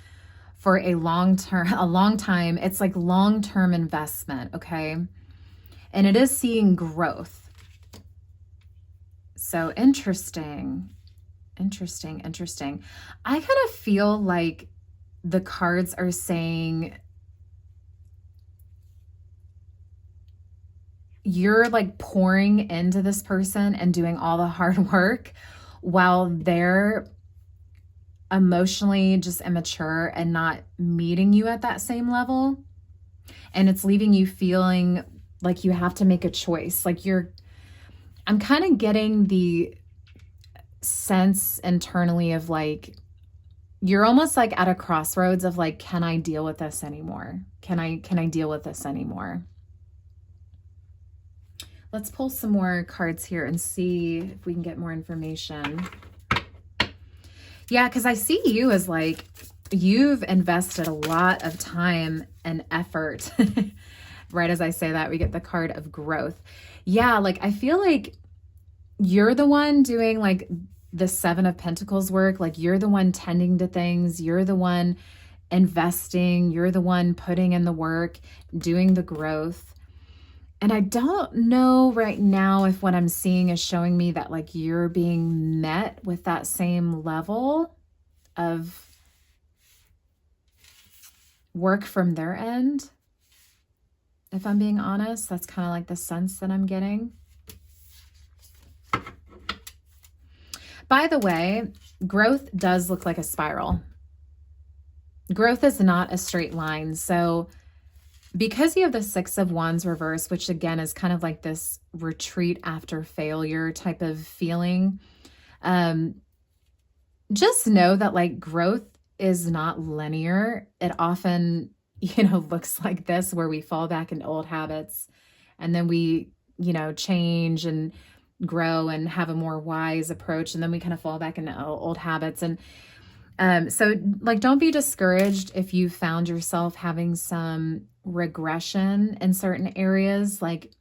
for a long time. It's like long-term investment, okay? And it is seeing growth. So interesting. Interesting. I kind of feel like the cards are saying you're like pouring into this person and doing all the hard work while they're emotionally just immature and not meeting you at that same level. And it's leaving you feeling like you have to make a choice. Like I'm kind of getting the sense internally of like, you're almost like at a crossroads of like, can I deal with this anymore? Can I deal with this anymore? Let's pull some more cards here and see if we can get more information. Yeah, because I see you as like, you've invested a lot of time and effort. Right as I say that, we get the card of growth. Yeah, like I feel like you're the one doing like the Seven of Pentacles work. Like you're the one tending to things. You're the one investing. You're the one putting in the work, doing the growth. And I don't know right now if what I'm seeing is showing me that like you're being met with that same level of work from their end. If I'm being honest, that's kind of like the sense that I'm getting. By the way, growth does look like a spiral. Growth is not a straight line. So because you have the Six of Wands reverse, which again is kind of like this retreat after failure type of feeling, just know that like growth is not linear. It often, looks like this, where we fall back into old habits and then we, change and grow and have a more wise approach. And then we kind of fall back into old habits. And so like, don't be discouraged if you found yourself having some regression in certain areas. Like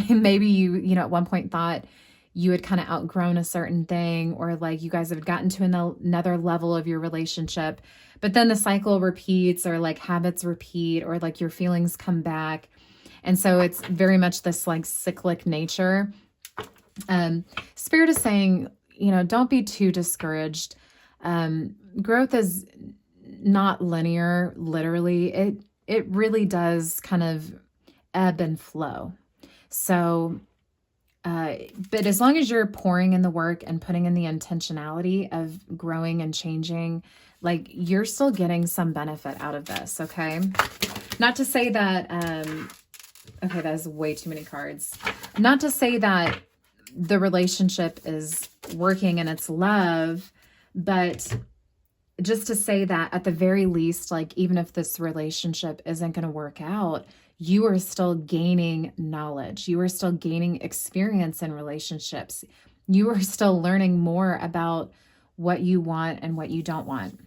maybe you at one point thought you had kind of outgrown a certain thing, or like you guys have gotten to another level of your relationship, but then the cycle repeats, or like habits repeat, or like your feelings come back. And so it's very much this like cyclic nature. Spirit is saying, don't be too discouraged. Growth is not linear, literally. It really does kind of ebb and flow. So, but as long as you're pouring in the work and putting in the intentionality of growing and changing, like you're still getting some benefit out of this, okay? Not to say that, okay, that is way too many cards. Not to say that the relationship is working and it's love, but just to say that at the very least, like even if this relationship isn't going to work out, you are still gaining knowledge. You are still gaining experience in relationships. You are still learning more about what you want and what you don't want.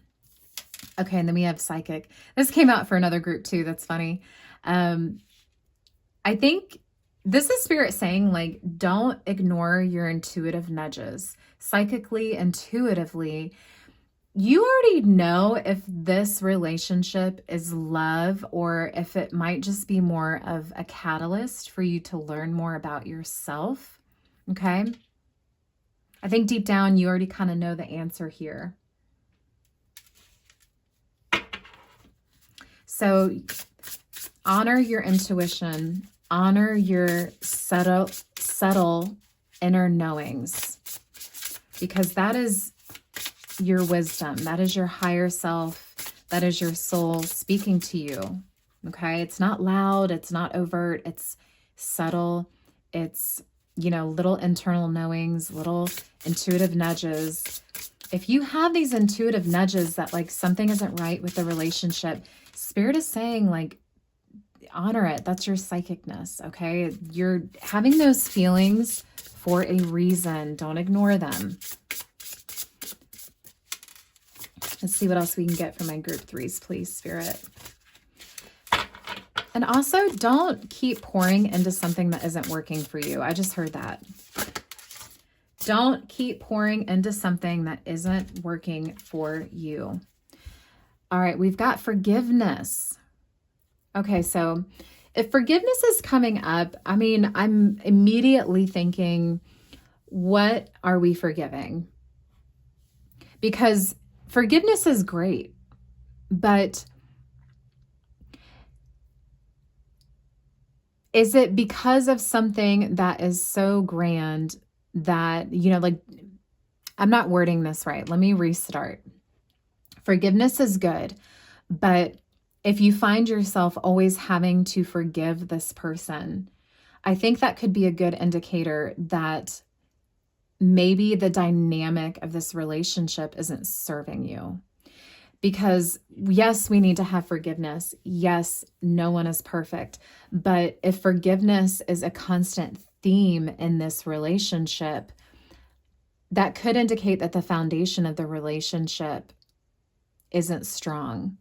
Okay, and then we have Psychic. This came out for another group too. That's funny. I think this is Spirit saying, like, don't ignore your intuitive nudges. Psychically, intuitively, you already know if this relationship is love, or if it might just be more of a catalyst for you to learn more about yourself. Okay? I think deep down, you already kind of know the answer here. So honor your intuition. Honor your subtle inner knowings, because that is your wisdom. That is your higher self. That is your soul speaking to you. Okay? It's not loud. It's not overt. It's subtle. It's little internal knowings, little intuitive nudges. If you have these intuitive nudges that like something isn't right with the relationship, Spirit is saying like, honor it. That's your psychicness, okay? You're having those feelings for a reason. Don't ignore them. Let's see what else we can get from my group threes, please, Spirit. And also, don't keep pouring into something that isn't working for you. I just heard that. Don't keep pouring into something that isn't working for you. All right, we've got forgiveness. Okay, so if forgiveness is coming up, I mean, I'm immediately thinking, what are we forgiving? Because forgiveness is great, but is it because of something that is so grand that, like, I'm not wording this right. Let me restart. Forgiveness is good, but if you find yourself always having to forgive this person, I think that could be a good indicator that maybe the dynamic of this relationship isn't serving you. Because yes, we need to have forgiveness. Yes, no one is perfect. But if forgiveness is a constant theme in this relationship, that could indicate that the foundation of the relationship isn't strong.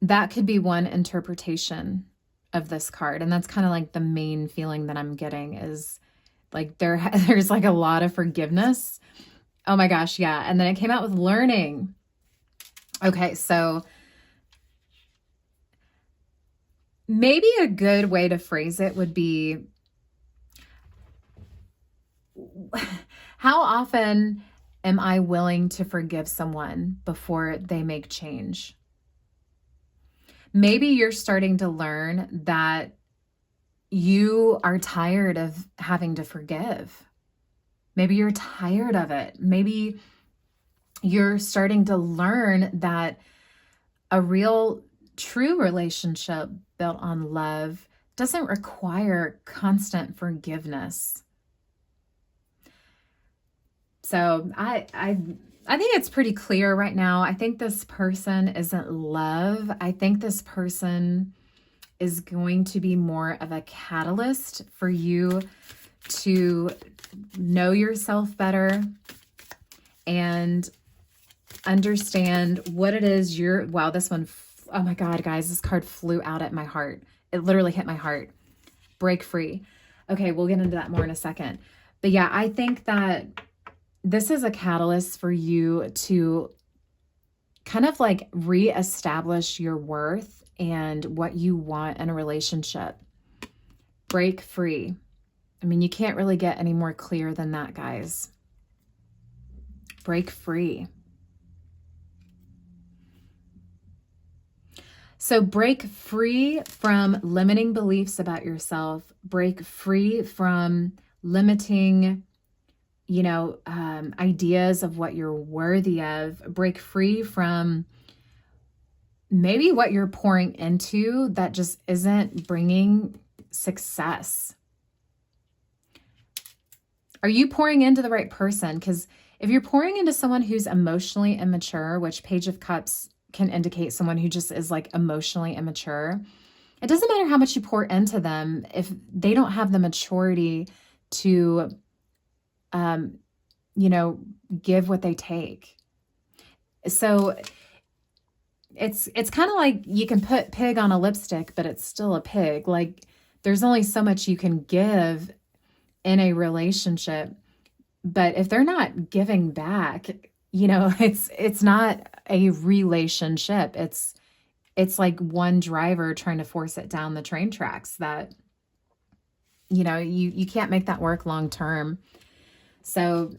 That could be one interpretation of this card. And that's kind of like the main feeling that I'm getting is like there's like a lot of forgiveness. Oh my gosh, yeah. And then it came out with learning. Okay, so maybe a good way to phrase it would be, how often am I willing to forgive someone before they make change? Maybe you're starting to learn that you are tired of having to forgive. Maybe you're tired of it. Maybe you're starting to learn that a real, true relationship built on love doesn't require constant forgiveness. So I think it's pretty clear right now. I think this person isn't love. I think this person is going to be more of a catalyst for you to know yourself better and understand what it is wow, this one, oh my God, guys, this card flew out at my heart. It literally hit my heart. Break free. Okay, we'll get into that more in a second. But yeah, I think that this is a catalyst for you to kind of like reestablish your worth and what you want in a relationship. Break free. I mean, you can't really get any more clear than that, guys. Break free. So break free from limiting beliefs about yourself. Break free from limiting ideas of what you're worthy of. Break free from maybe what you're pouring into that just isn't bringing success. Are you pouring into the right person? Because if you're pouring into someone who's emotionally immature, which Page of Cups can indicate someone who just is like emotionally immature, it doesn't matter how much you pour into them if they don't have the maturity to give what they take. So it's kind of like you can put pig on a lipstick, but it's still a pig. Like there's only so much you can give in a relationship, but if they're not giving back, it's not a relationship. It's like one driver trying to force it down the train tracks that, you can't make that work long term. So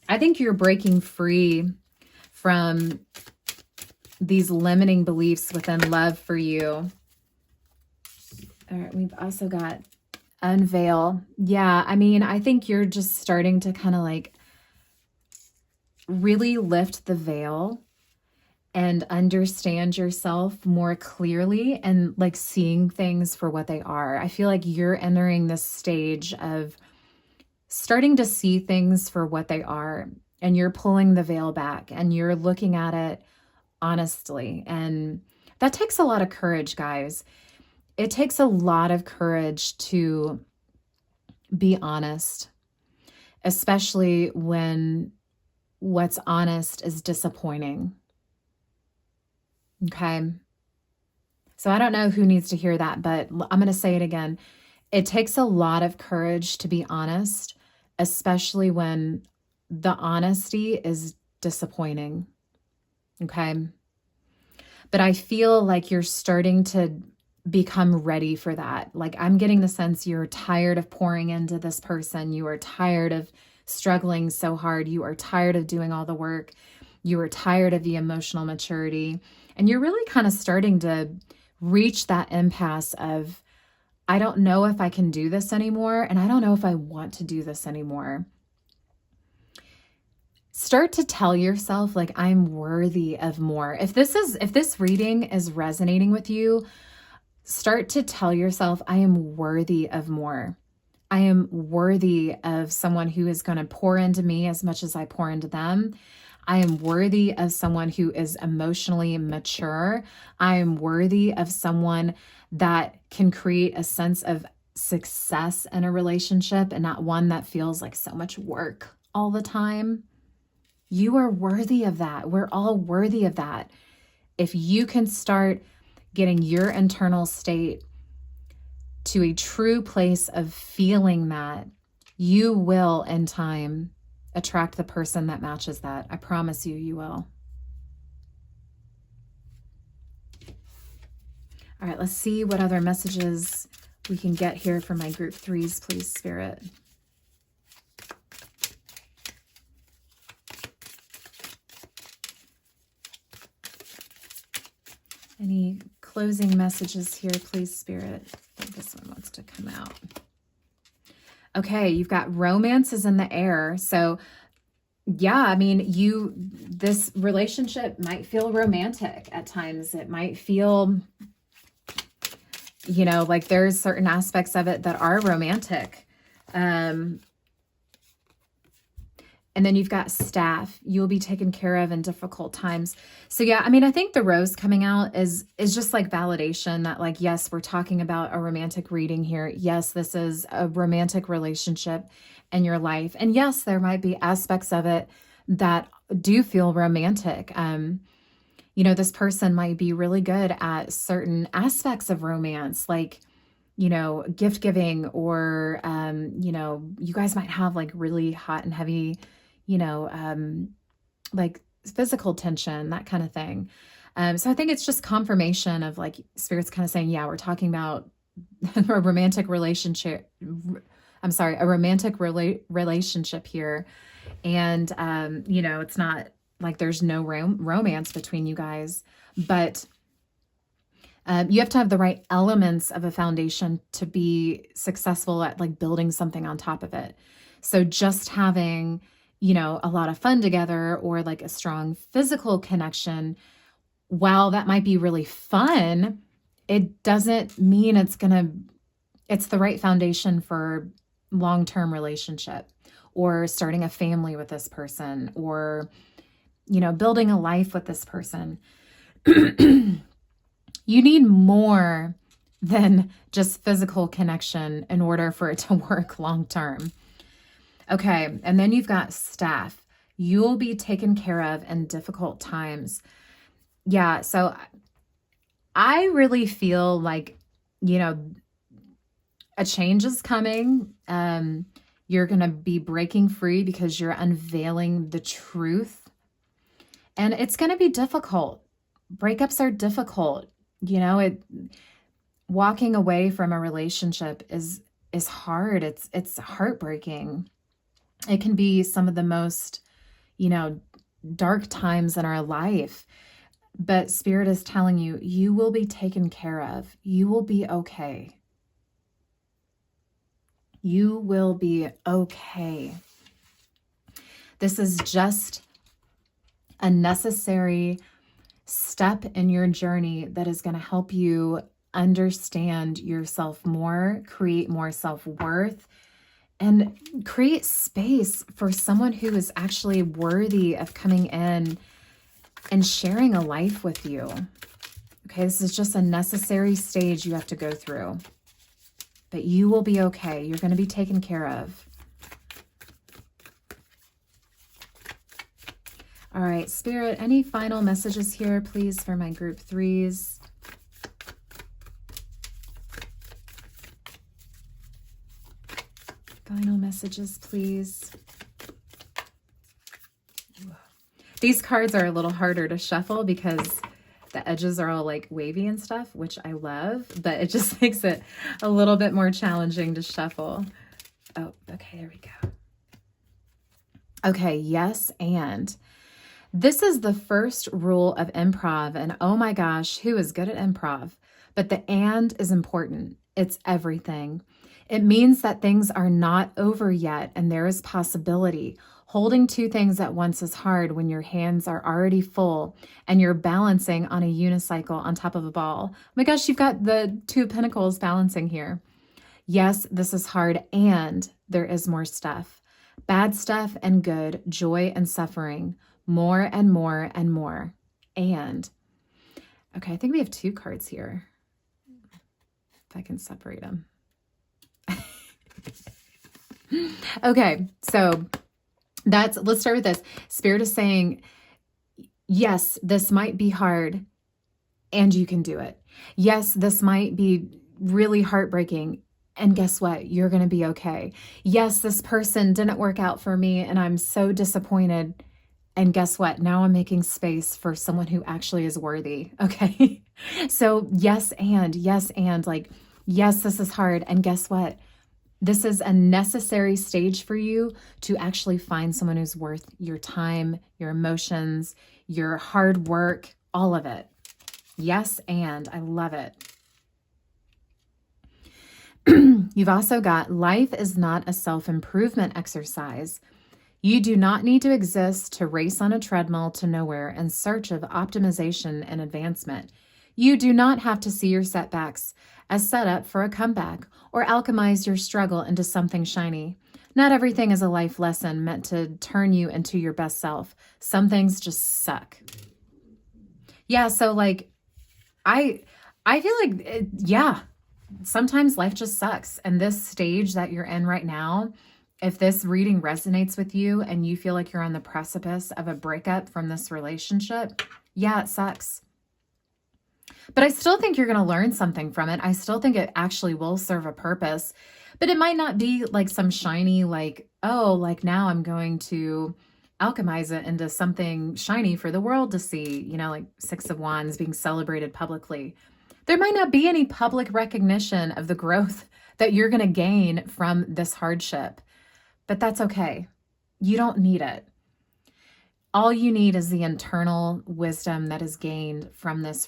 I think you're breaking free from these limiting beliefs within love for you. All right, we've also got unveil. Yeah, I mean, I think you're just starting to kind of like really lift the veil and understand yourself more clearly and like seeing things for what they are. I feel like you're entering this stage of starting to see things for what they are, and you're pulling the veil back and you're looking at it honestly. And that takes a lot of courage, guys. It takes a lot of courage to be honest, especially when what's honest is disappointing. Okay. So I don't know who needs to hear that, but I'm going to say it again. It takes a lot of courage to be honest, especially when the honesty is disappointing. Okay. But I feel like you're starting to become ready for that. Like I'm getting the sense you're tired of pouring into this person. You are tired of struggling so hard. You are tired of doing all the work. You are tired of the emotional maturity. And you're really kind of starting to reach that impasse of, I don't know if I can do this anymore, and I don't know if I want to do this anymore. Start to tell yourself, like, I'm worthy of more. If this reading is resonating with you, start to tell yourself, I am worthy of more. I am worthy of someone who is going to pour into me as much as I pour into them. I am worthy of someone who is emotionally mature. I am worthy of someone that can create a sense of success in a relationship and not one that feels like so much work all the time. You are worthy of that. We're all worthy of that. If you can start getting your internal state to a true place of feeling that, you will in time attract the person that matches that. I promise you, you will. All right, let's see what other messages we can get here for my group threes, please, Spirit. Any closing messages here, please, Spirit? I think this one wants to come out. Okay, you've got romance is in the air. So yeah, I mean, this relationship might feel romantic at times. It might feel, like there's certain aspects of it that are romantic. And then you've got staff. You'll be taken care of in difficult times. So yeah, I mean, I think the rose coming out is just like validation that like, yes, we're talking about a romantic reading here. Yes, this is a romantic relationship in your life. And yes, there might be aspects of it that do feel romantic. This person might be really good at certain aspects of romance, like, gift giving, or, you guys might have like really hot and heavy, like physical tension, that kind of thing. So I think it's just confirmation of like Spirit's kind of saying, yeah, we're talking about a romantic relationship. A romantic relationship here. And, it's not like there's no romance between you guys, but you have to have the right elements of a foundation to be successful at like building something on top of it. So just having, a lot of fun together or like a strong physical connection, while that might be really fun, it doesn't mean it's the right foundation for long-term relationship or starting a family with this person or, building a life with this person. You need more than just physical connection in order for it to work long-term. Okay, and then you've got staff. You'll be taken care of in difficult times. Yeah, so I really feel like, a change is coming. You're going to be breaking free because you're unveiling the truth. And it's going to be difficult. Breakups are difficult. Walking away from a relationship is hard. It's heartbreaking. It can be some of the most, dark times in our life. But Spirit is telling you, you will be taken care of. You will be okay. You will be okay. This is just a necessary step in your journey that is going to help you understand yourself more, create more self-worth, and create space for someone who is actually worthy of coming in and sharing a life with you. Okay, this is just a necessary stage you have to go through. But you will be okay. You're going to be taken care of. All right, Spirit, any final messages here, please, for my group 3s? Final messages, please. These cards are a little harder to shuffle because the edges are all like wavy and stuff, which I love, but it just makes it a little bit more challenging to shuffle. Oh, okay, there we go. Okay, yes, and this is the first rule of improv, and oh my gosh, who is good at improv? But the and is important. It's everything. It means that things are not over yet, and there is possibility. Holding two things at once is hard when your hands are already full and you're balancing on a unicycle on top of a ball. Oh my gosh, you've got the 2 of Pentacles balancing here. Yes, this is hard, and there is more stuff. Bad stuff and good, joy and suffering, more and more and more. And, okay, I think we have 2 cards here. If I can separate them. Okay, so let's start with this. Spirit is saying, yes, this might be hard and you can do it. Yes, this might be really heartbreaking. And guess what? You're going to be okay. Yes, this person didn't work out for me and I'm so disappointed. And guess what? Now I'm making space for someone who actually is worthy. Okay. So yes, like, yes, this is hard. And guess what? This is a necessary stage for you to actually find someone who's worth your time, your emotions, your hard work, all of it. Yes, and I love it. You've also got life is not a self-improvement exercise. You do not need to exist to race on a treadmill to nowhere in search of optimization and advancement. You do not have to see your setbacks as setup for a comeback or alchemize your struggle into something shiny. Not everything is a life lesson meant to turn you into your best self. Some things just suck. Yeah, so like, I feel like, sometimes life just sucks. And this stage that you're in right now, if this reading resonates with you and you feel like you're on the precipice of a breakup from this relationship, yeah, it sucks. But I still think you're going to learn something from it. I still think it actually will serve a purpose, but it might not be like some shiny, like, oh, like now I'm going to alchemize it into something shiny for the world to see, you know, like 6 of Wands being celebrated publicly. There might not be any public recognition of the growth that you're going to gain from this hardship, but that's okay. You don't need it. All you need is the internal wisdom that is gained from this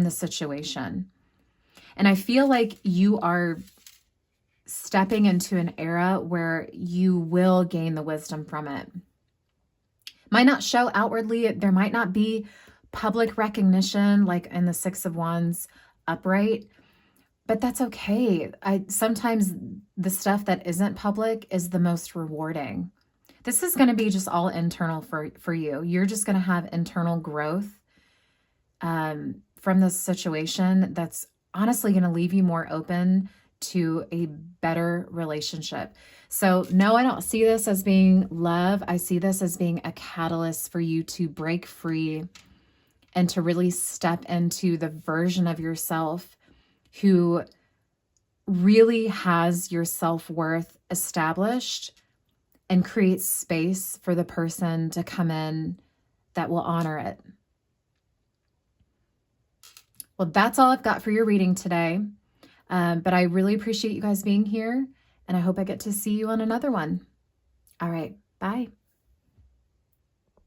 situation. And I feel like you are stepping into an era where you will gain the wisdom from it. Might not show outwardly. There might not be public recognition like in the 6 of Wands upright, but that's okay. Sometimes the stuff that isn't public is the most rewarding. This is going to be just all internal for you. You're just going to have internal growth from this situation that's honestly going to leave you more open to a better relationship. So no, I don't see this as being love. I see this as being a catalyst for you to break free and to really step into the version of yourself who really has your self-worth established and create space for the person to come in that will honor it. Well, that's all I've got for your reading today. But I really appreciate you guys being here, and I hope I get to see you on another one. All right, bye.